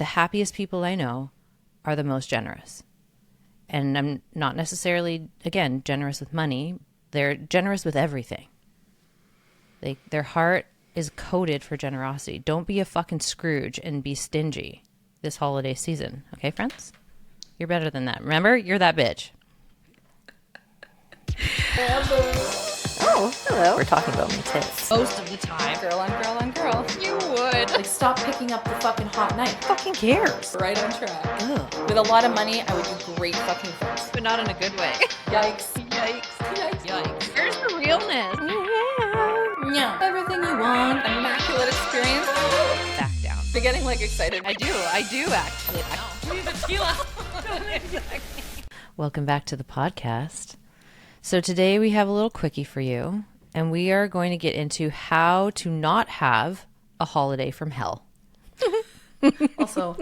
the happiest people I know are the most generous. And I'm not necessarily, again, generous with money. They're generous with everything. Their heart is coded for generosity. Don't be a fucking Scrooge and be stingy this holiday season. Okay, friends? You're better than that. Remember? You're that bitch. Oh, hello. We're talking about my tits. Most of the time. Girl on girl on girl. You would. Like, stop picking up the fucking hot knife. Fucking cares. Right on track. Ugh. With a lot of money, I would do great fucking things. But not in a good way. Yikes. Yikes. Yikes. Yikes. Here's the realness. Yeah. Everything you want. Immaculate experience. Back down. They're getting like excited. I do actually. Tequila. Welcome back to the podcast. So today we have a little quickie for you, and we are going to get into how to not have a holiday from hell. Also,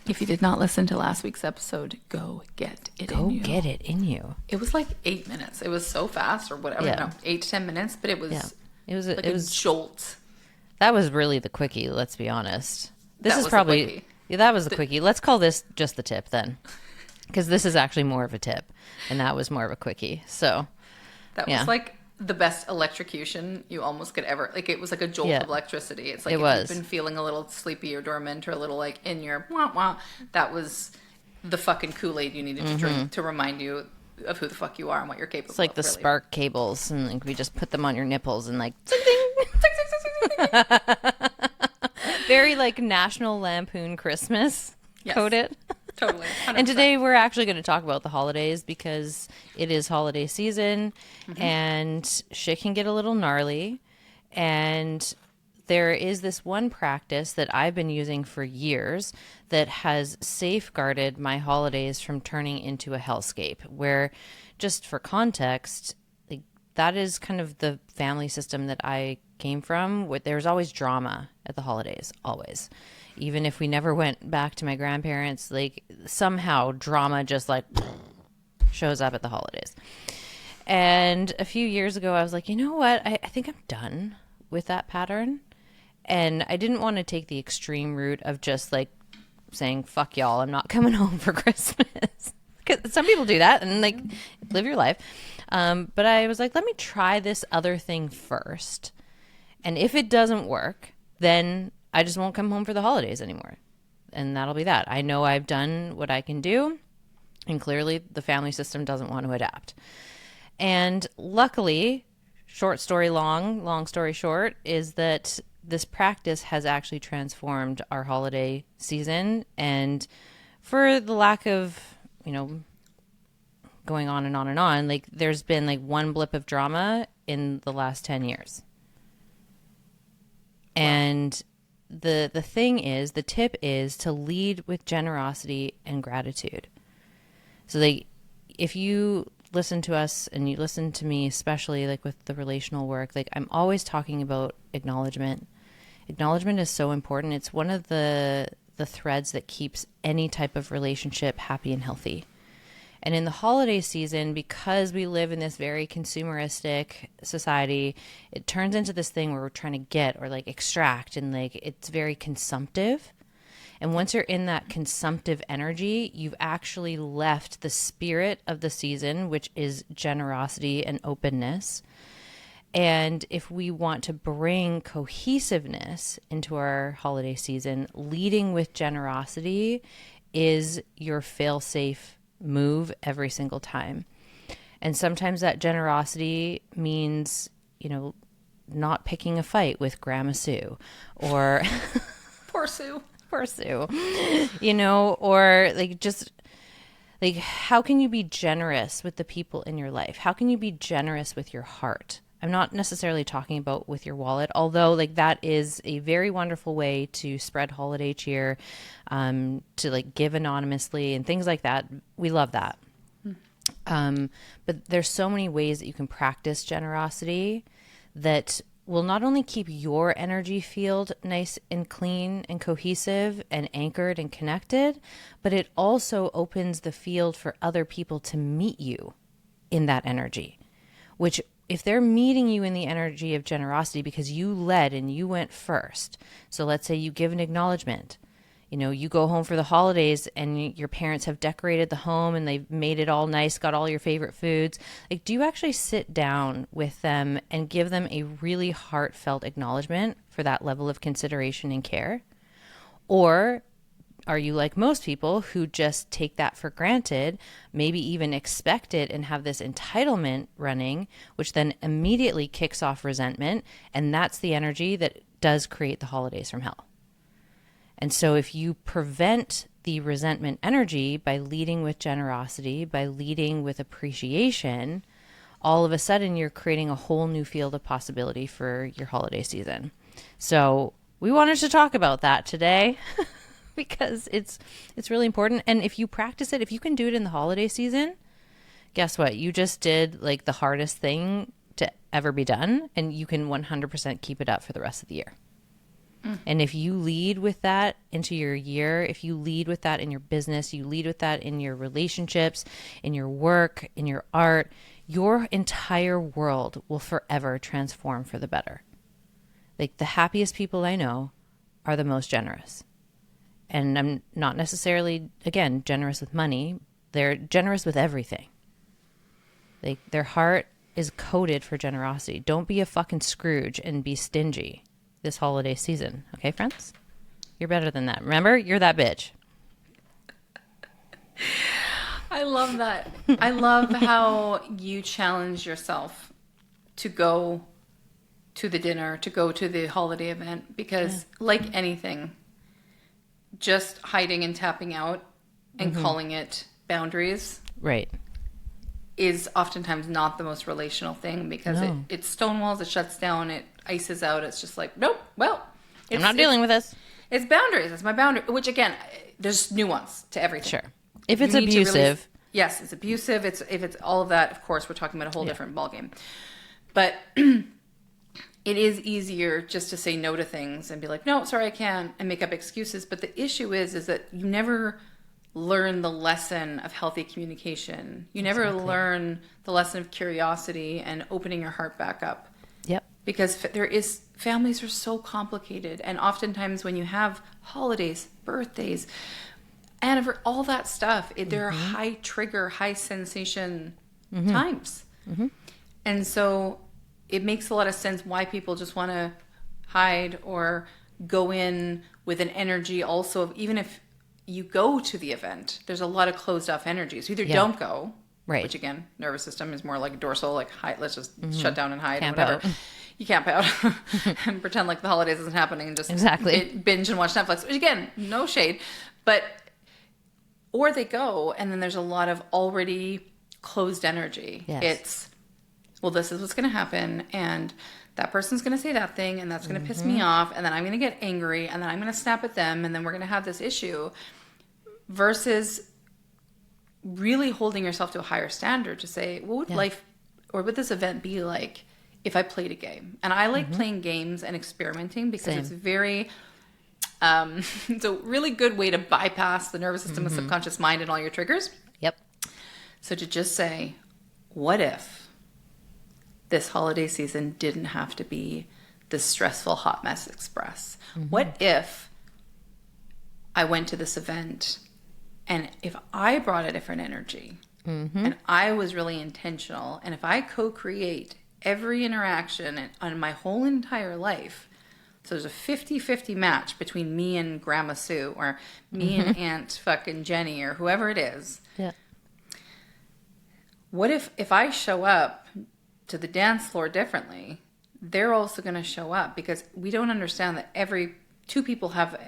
if you did not listen to last week's episode, go get it in you. Go get it in you. It was like 8 minutes. It was so fast, or whatever. Yeah. No, 8 to 10 minutes, but it was It was jolt. that was really the quickie, let's be honest. This That is was the probably quickie. Yeah, that was the quickie. Let's call this just the tip then. Because this is actually more of a tip, and that was more of a quickie. So, That Yeah. was like the best electrocution you almost could ever. Like, it was like a jolt Yeah. of electricity. It's like It if was. you've been feeling a little sleepy or dormant or a little like in your wah wah, that was the fucking Kool-Aid you needed to drink to remind you of who the fuck you are and what you're capable of. it's like the really. spark cables, and like we just put them on your nipples and like very like National Lampoon Christmas Yes. coded. Totally. 100%. And today we're actually going to talk about the holidays because it is holiday season and shit can get a little gnarly. And there is this one practice that I've been using for years that has safeguarded my holidays from turning into a hellscape, where, just for context, like, that is kind of the family system that I came from. There's always drama at the holidays, always. Even if we never went back to my grandparents, like, somehow drama just like shows up at the holidays. And a few years ago, I was like, you know what? I think I'm done with that pattern. And I didn't want to take the extreme route of just like saying, fuck y'all, I'm not coming home for Christmas. Because some people do that and like live your life. But I was like, let me try this other thing first. And if it doesn't work, then I just won't come home for the holidays anymore. And that'll be that. I know I've done what I can do. And clearly the family system doesn't want to adapt. And luckily, short story long, long story short, is that this practice has actually transformed our holiday season. And for the lack of, going on and on and on, like, there's been like one blip of drama in the last 10 years. Wow. And the tip is to lead with generosity and gratitude. So if you listen to us and you listen to me, especially like with the relational work, like, I'm always talking about acknowledgement. Acknowledgement is so important. It's one of the threads that keeps any type of relationship happy and healthy. And in the holiday season, because we live in this very consumeristic society, it turns into this thing where we're trying to get or like extract, and like it's very consumptive. And once you're in that consumptive energy, you've actually left the spirit of the season, which is generosity and openness. And if we want to bring cohesiveness into our holiday season, leading with generosity is your fail-safe move every single time. And sometimes that generosity means, not picking a fight with Grandma Sue or Poor Sue. Poor Sue, or like, just like, how can you be generous with the people in your life? How can you be generous with your heart? I'm not necessarily talking about with your wallet, although like that is a very wonderful way to spread holiday cheer, to like give anonymously and things like that. We love that. But there's so many ways that you can practice generosity that will not only keep your energy field nice and clean and cohesive and anchored and connected, but it also opens the field for other people to meet you in that energy, which, if they're meeting you in the energy of generosity because you led and you went first, so let's say you give an acknowledgement, You know, you go home for the holidays and your parents have decorated the home and they've made it all nice, got all your favorite foods. Like, do you actually sit down with them and give them a really heartfelt acknowledgement for that level of consideration and care? Or are you like most people who just take that for granted, maybe even expect it and have this entitlement running, which then immediately kicks off resentment? And that's the energy that does create the holidays from hell. And so if you prevent the resentment energy by leading with generosity, by leading with appreciation, all of a sudden you're creating a whole new field of possibility for your holiday season. So we wanted to talk about that today because it's really important. And if you practice it, if you can do it in the holiday season, guess what? You just did like the hardest thing to ever be done, and you can 100% keep it up for the rest of the year. And if you lead with that into your year, if you lead with that in your business, you lead with that in your relationships, in your work, in your art, your entire world will forever transform for the better. Like, the happiest people I know are the most generous. And I'm not necessarily, again, generous with money. They're generous with everything. Like, their heart is coded for generosity. Don't be a fucking Scrooge and be stingy this holiday season. Okay, friends? You're better than that. Remember, you're that bitch. I love that. I love how you challenge yourself to go to the dinner, to go to the holiday event, because like anything, just hiding and tapping out and calling it boundaries Right. is oftentimes not the most relational thing, because it stonewalls, it shuts down, it ices out. It's just like, nope, well, I'm not dealing with this. It's boundaries. It's my boundary, which again, there's nuance to everything. Sure. If it's You need to abusive. yes, it's abusive. If it's all of that, of course, we're talking about a whole different ballgame. But it is easier just to say no to things and be like, no, sorry, I can't, and make up excuses. But the issue is that you never learn the lesson of healthy communication. You never learn the lesson of curiosity and opening your heart back up. Yep. Because families are so complicated, and oftentimes when you have holidays, birthdays, anniversary, all that stuff, there are high trigger, high sensation times. And so it makes a lot of sense why people just want to hide or go in with an energy also of, even if you go to the event, there's a lot of closed off energies. You either don't go, right, which again, nervous system is more like dorsal, like hide, let's just shut down and hide, Camp whatever. out. You camp out and pretend like the holidays isn't happening and just binge and watch Netflix, which again, no shade, but, or they go and then there's a lot of already closed energy. Yes. It's, well, this is what's going to happen, and that person's going to say that thing, and that's going to piss me off, and then I'm going to get angry, and then I'm going to snap at them, and then we're going to have this issue, versus really holding yourself to a higher standard to say, what would life, or would this event be like if I played a game? And I like playing games and experimenting because it's very, it's a really good way to bypass the nervous system and subconscious mind and all your triggers. Yep. So to just say, what if this holiday season didn't have to be this stressful hot mess express? What if I went to this event and if I brought a different energy and I was really intentional, and if I co-create every interaction on my whole entire life, so there's a 50-50 match between me and Grandma Sue, or me and Aunt fucking Jenny, or whoever it is. Yeah. What if I show up to the dance floor differently, they're also going to show up, because we don't understand that two people have,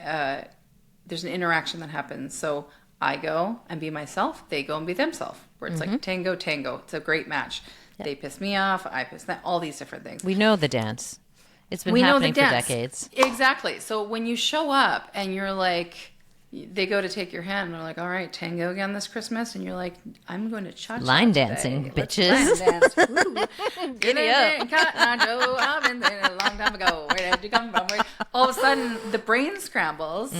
there's an interaction that happens. So I go and be myself, they go and be themselves, where it's like tango, tango. It's a great match. Yep. They piss me off, I piss them, all these different things. We know the dance. It's been happening for decades. Exactly. So when you show up and you're like, they go to take your hand and they're like, all right, tango again this Christmas. And you're like, I'm going to cha-cha line today. dancing, Let's bitches. line dance. Giddy up. Cotton Eye Joe, I've been there a long time ago. Where did you come from? All of a sudden, the brain scrambles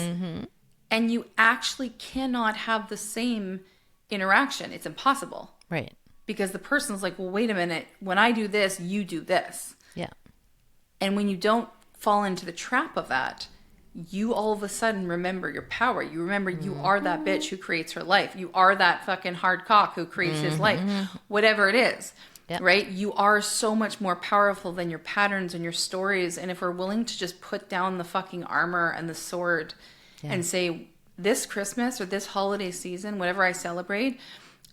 and you actually cannot have the same interaction. It's impossible. Right. Because the person's like, well, wait a minute. When I do this, you do this. Yeah. And when you don't fall into the trap of that, you all of a sudden remember your power. You remember you are that bitch who creates her life. You are that fucking hard cock who creates his life. Whatever it is, Yep. right? You are so much more powerful than your patterns and your stories. And if we're willing to just put down the fucking armor and the sword and say, this Christmas or this holiday season, whatever I celebrate,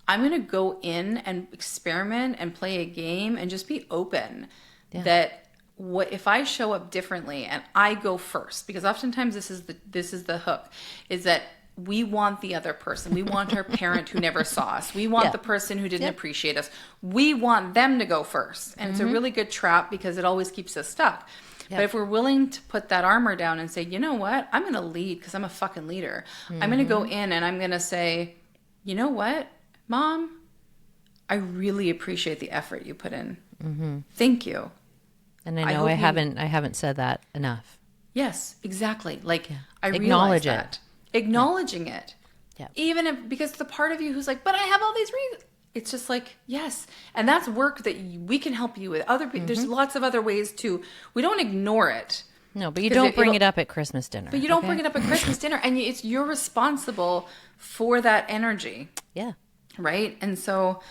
I'm going to go in and experiment and play a game and just be open that what if I show up differently and I go first, because oftentimes this is the hook, is that we want the other person. We want our parent who never saw us. We want the person who didn't appreciate us. We want them to go first. And it's a really good trap because it always keeps us stuck. But if we're willing to put that armor down and say, you know what? I'm going to lead because I'm a fucking leader. I'm going to go in and I'm going to say, you know what, Mom? I really appreciate the effort you put in. Thank you. And I know I haven't said that enough. Yes, exactly. Like I Acknowledge realize that. Acknowledging it. Yeah. Even if, because the part of you who's like, but I have all these reasons. It's just like, yes. And that's work that we can help you with. Other people, there's lots of other ways too. We don't ignore it. No, but you don't bring it up at Christmas dinner. But you don't bring it up at Christmas dinner. And you're responsible for that energy. Yeah. Right? And so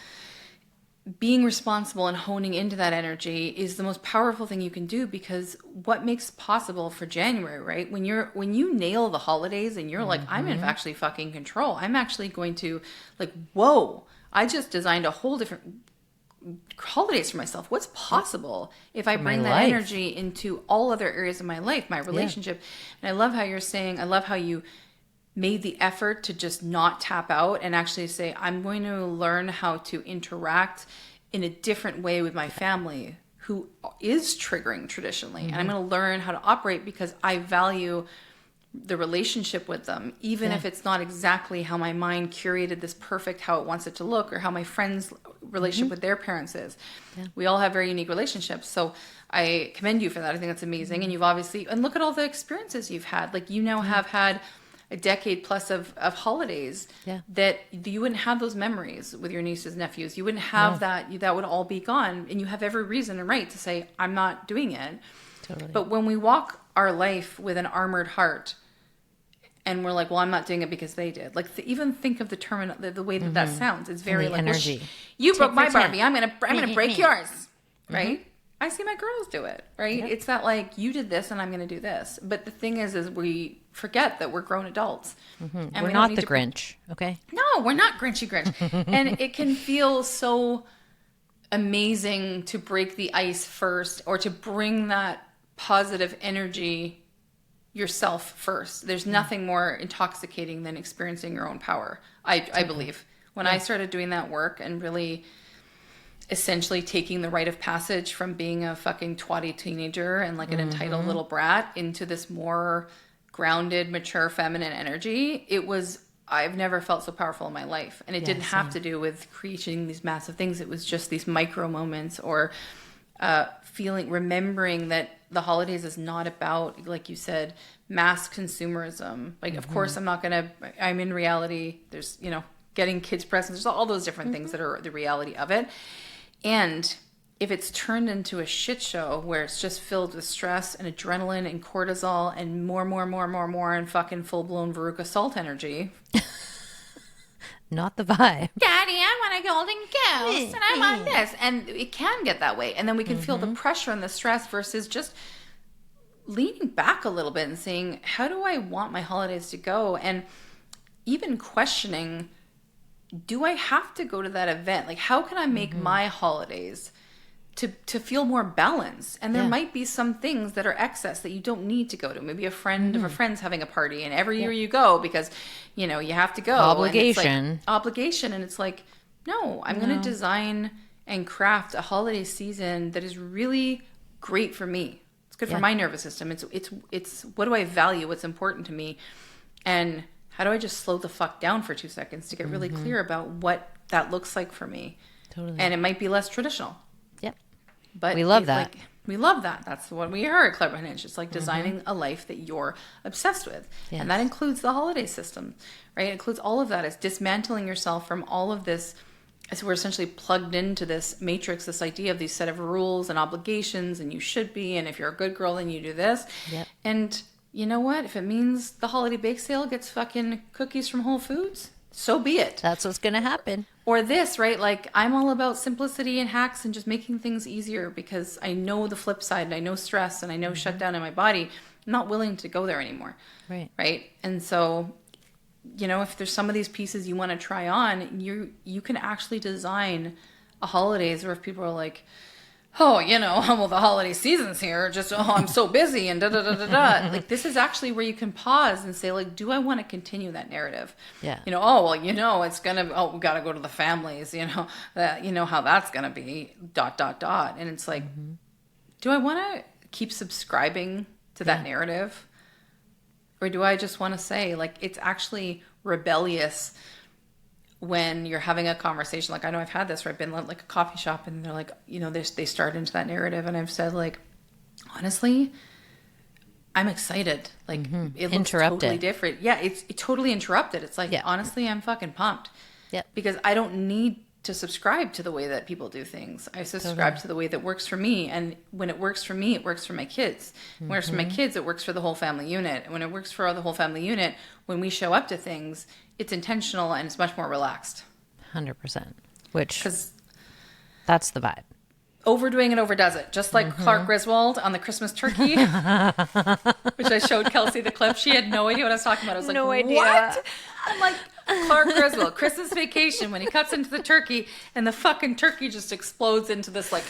being responsible and honing into that energy is the most powerful thing you can do, because what makes possible for January, right? When you nail the holidays and you're like, I'm in actually fucking control. I'm actually going to like, whoa, I just designed a whole different holidays for myself. What's possible if I bring that energy into all other areas of my life, my relationship? And I love how you're saying, I love how you made the effort to just not tap out and actually say, I'm going to learn how to interact in a different way with my family who is triggering traditionally. And I'm going to learn how to operate because I value the relationship with them, even if it's not exactly how my mind curated this perfect, how it wants it to look, or how my friends' relationship with their parents is. We all have very unique relationships. So I commend you for that. I think that's amazing. And you've obviously, and look at all the experiences you've had. Like you now have had a decade plus of holidays that you wouldn't have those memories with your nieces and nephews. You wouldn't have that would all be gone. And you have every reason and right to say, I'm not doing it. Totally. But when we walk our life with an armored heart and we're like, well, I'm not doing it because they did. Like even think of the term, the way that sounds. It's very like, energy. Well, you broke my Barbie. I'm gonna break yours. Right? I see my girls do it, right? Yep. It's that like, you did this and I'm going to do this. But the thing is we forget that we're grown adults. And we're not the Grinch, okay? No, we're not Grinchy Grinch. And it can feel so amazing to break the ice first or to bring that positive energy yourself first. There's nothing more intoxicating than experiencing your own power, I believe. When I started doing that work and really essentially taking the rite of passage from being a fucking twatty teenager and like an entitled little brat into this more grounded, mature, feminine energy, I've never felt so powerful in my life. And it didn't have to do with creating these massive things. It was just these micro moments or remembering that the holidays is not about, like you said, mass consumerism. Like, of course, I'm in reality. There's, getting kids presents. There's all those different things that are the reality of it. And if it's turned into a shit show where it's just filled with stress and adrenaline and cortisol and more and fucking full-blown Veruca Salt energy. Not the vibe. Daddy, I want a golden goose and I want this. And it can get that way. And then we can feel the pressure and the stress versus just leaning back a little bit and saying, how do I want my holidays to go? And even questioning, do I have to go to that event? Like, how can I make my holidays to feel more balanced? And there might be some things that are excess that you don't need to go to. Maybe a friend of a friend's having a party and every year you go because, you have to go. Obligation. And it's like, no, I'm going to design and craft a holiday season that is really great for me. It's good for my nervous system. It's what do I value? What's important to me? And how do I just slow the fuck down for 2 seconds to get really clear about what that looks like for me? Totally. And it might be less traditional. Yep. But we love that. We love that. That's what we are at Clever Unhinged. It's like designing a life that you're obsessed with. Yes. And that includes the holiday system, right? It includes all of that. It's dismantling yourself from all of this. As we're essentially plugged into this matrix, this idea of these set of rules and obligations, and you should be, and if you're a good girl, then you do this. Yep. And you know what? If it means the holiday bake sale gets fucking cookies from Whole Foods, so be it. That's what's going to happen. Or this, right? Like, I'm all about simplicity and hacks and just making things easier because I know the flip side and I know stress and I know shutdown in my body. I'm not willing to go there anymore. Right. Right. And so, you know, if there's some of these pieces you want to try on, you can actually design a holidays where if people are like, oh, you know, well, the holiday season's here. Just, oh, I'm so busy and da-da-da-da-da. Like, this is actually where you can pause and say, like, do I want to continue that narrative? Yeah. You know, oh, well, you know, it's going to, oh, we got to go to the families, you know, that, you know how that's going to be, ... And it's like, do I want to keep subscribing to that narrative? Or do I just want to say, like, it's actually rebellious when you're having a conversation, like I know I've had this where I've been like a coffee shop and they're like, you know, they start into that narrative and I've said like, honestly, I'm excited. Like it looks totally different. Yeah, it's totally interrupted. It's like, honestly, I'm fucking pumped. Yeah. Because I don't need to subscribe to the way that people do things. I subscribe to the way that works for me. And when it works for me, it works for my kids. When it works for my kids, it works for the whole family unit. And when it works for the whole family unit, when we show up to things, it's intentional and it's much more relaxed. 100%. Which, that's the vibe. Overdoing it overdoes it. Just like Clark Griswold on the Christmas turkey, which I showed Kelsey the clip. She had no idea what I was talking about. I was like, No idea. What? I'm like, Clark Griswold, Christmas Vacation, when he cuts into the turkey and the fucking turkey just explodes into this like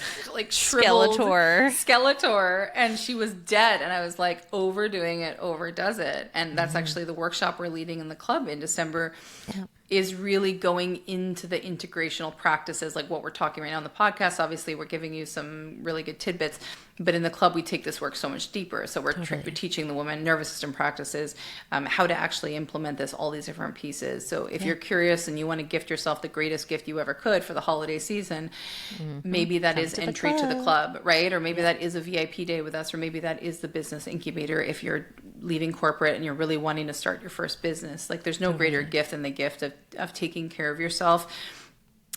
shriveled Skeletor, and she was dead. And I was like, overdoing it overdoes it. And that's actually the workshop we're leading in the club in December. Yeah. Is really going into the integrational practices, like what we're talking right now on the podcast. Obviously, we're giving you some really good tidbits, but in the club, we take this work so much deeper. So we're teaching the women nervous system practices, how to actually implement this, all these different pieces. So if you're curious and you want to gift yourself the greatest gift you ever could for the holiday season, maybe that is entry to the club, right? Or maybe that is a VIP day with us, or maybe that is the business incubator if you're leaving corporate and you're really wanting to start your first business. Like there's no greater gift than the gift of taking care of yourself.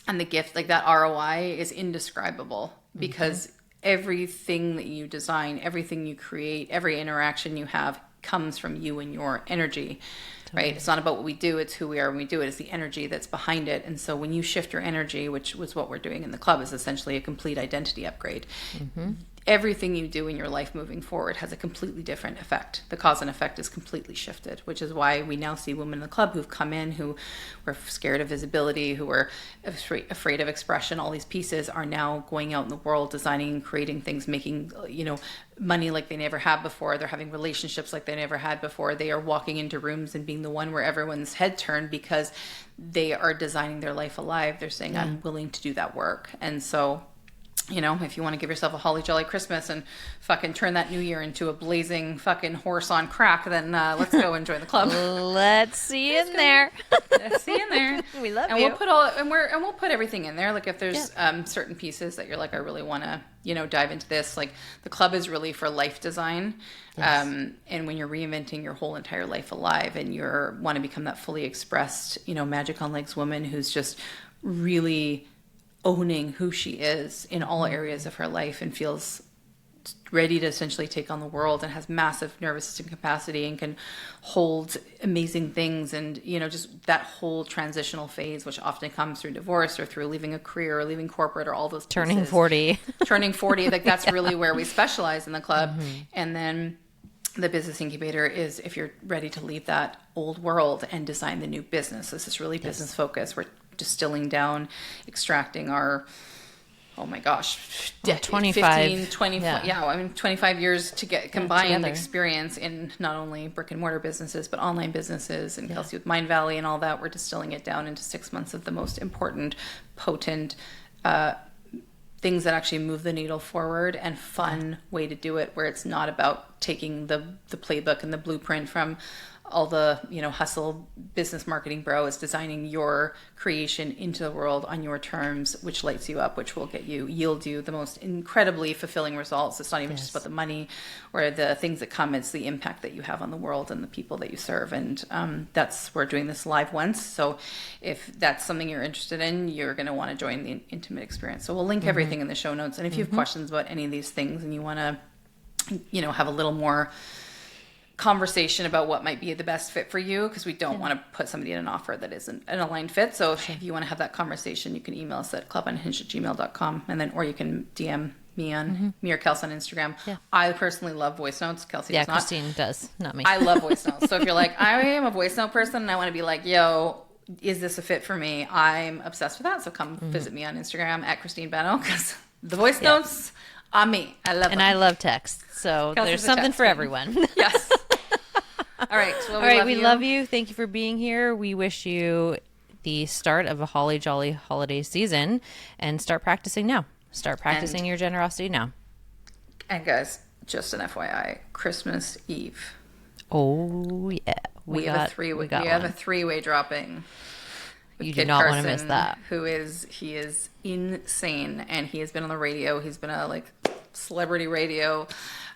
And the gift, like that ROI is indescribable because everything that you design, everything you create, every interaction you have comes from you and your energy, right? It's not about what we do, it's who we are when we do it. It's the energy that's behind it. And so when you shift your energy, which was what we're doing in the club, is essentially a complete identity upgrade. Everything you do in your life moving forward has a completely different effect. The cause and effect is completely shifted, which is why we now see women in the club who've come in, who were scared of visibility, who were afraid of expression. All these pieces are now going out in the world, designing and creating things, making, you know, money like they never had before. They're having relationships like they never had before. They are walking into rooms and being the one where everyone's head turned because they are designing their life alive. They're saying, I'm willing to do that work. And so, you know, if you want to give yourself a holly jolly Christmas and fucking turn that new year into a blazing fucking horse on crack, then let's go and join the club. Let's see you in there. Let's see you in there. We love and you. We'll put everything in there. Like if there's certain pieces that you're like, I really want to, you know, dive into this. Like the club is really for life design. And when you're reinventing your whole entire life alive and you're want to become that fully expressed, you know, magic on legs woman who's just really owning who she is in all areas of her life and feels ready to essentially take on the world and has massive nervous system capacity and can hold amazing things, and you know, just that whole transitional phase, which often comes through divorce or through leaving a career or leaving corporate or all those pieces. turning 40 like that's really where we specialize in the club. And then the business incubator is if you're ready to leave that old world and design the new business. This is really business focused. We're distilling down, extracting our, oh my gosh, 25 25 years to get combined experience in not only brick and mortar businesses but online businesses, and Kelsey with Mind Valley and all that. We're distilling it down into 6 months of the most important, potent things that actually move the needle forward, and fun way to do it, where it's not about taking the playbook and the blueprint from all the, you know, hustle business marketing bro. Is designing your creation into the world on your terms, which lights you up, which will yield you the most incredibly fulfilling results. It's not even just about the money or the things that come, it's the impact that you have on the world and the people that you serve. And we're doing this live once, so if that's something you're interested in, you're going to want to join the intimate experience. So we'll link everything in the show notes, and if you have questions about any of these things and you want to, you know, have a little more conversation about what might be the best fit for you, because we don't want to put somebody in an offer that isn't an aligned fit. So if you want to have that conversation, you can email us at clubunhinged@gmail.com, and then, or you can DM me on me or Kelsey on Instagram. Yeah. I personally love voice notes. Kelsey Yeah, does not. Christine does, not me. I love voice notes. So if you're like, I am a voice note person and I want to be like, yo, is this a fit for me? I'm obsessed with that. So come visit me on Instagram at Christine Beno, because the voice notes on me. I love them. And I love text. So Kelsey's there's a something text for queen. everyone. Yes. All right. Well, All right, we love you. Thank you for being here. We wish you the start of a holly jolly holiday season, and start practicing now. Start practicing your generosity now. And guys, just an FYI, Christmas Eve. Oh yeah, We have a three-way dropping. You do Kid not want to Carson, miss that. He is insane, and he has been on the radio. He's been a celebrity radio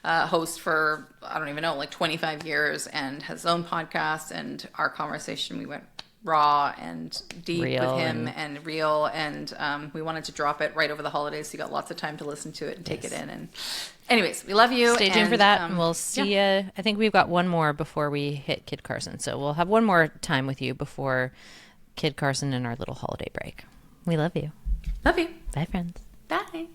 host for, I don't even know, 25 years, and has his own podcast. And our conversation, we went raw and deep Real with him and real, and we wanted to drop it right over the holidays, so you got lots of time to listen to it and take it in. And anyways, we love you. Stay tuned for that, and we'll see you. I think we've got one more before we hit Kid Carson, so we'll have one more time with you before Kid Carson and our little holiday break. We love you. Love you. Bye, friends. Bye.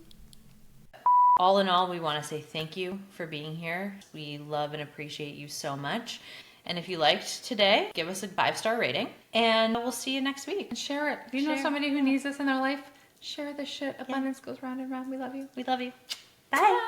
All in all, we want to say thank you for being here. We love and appreciate you so much. And if you liked today, give us a 5-star rating, and we'll see you next week. And share it. If you know somebody who needs this in their life, share this shit. Abundance goes round and round. We love you. We love you. Bye.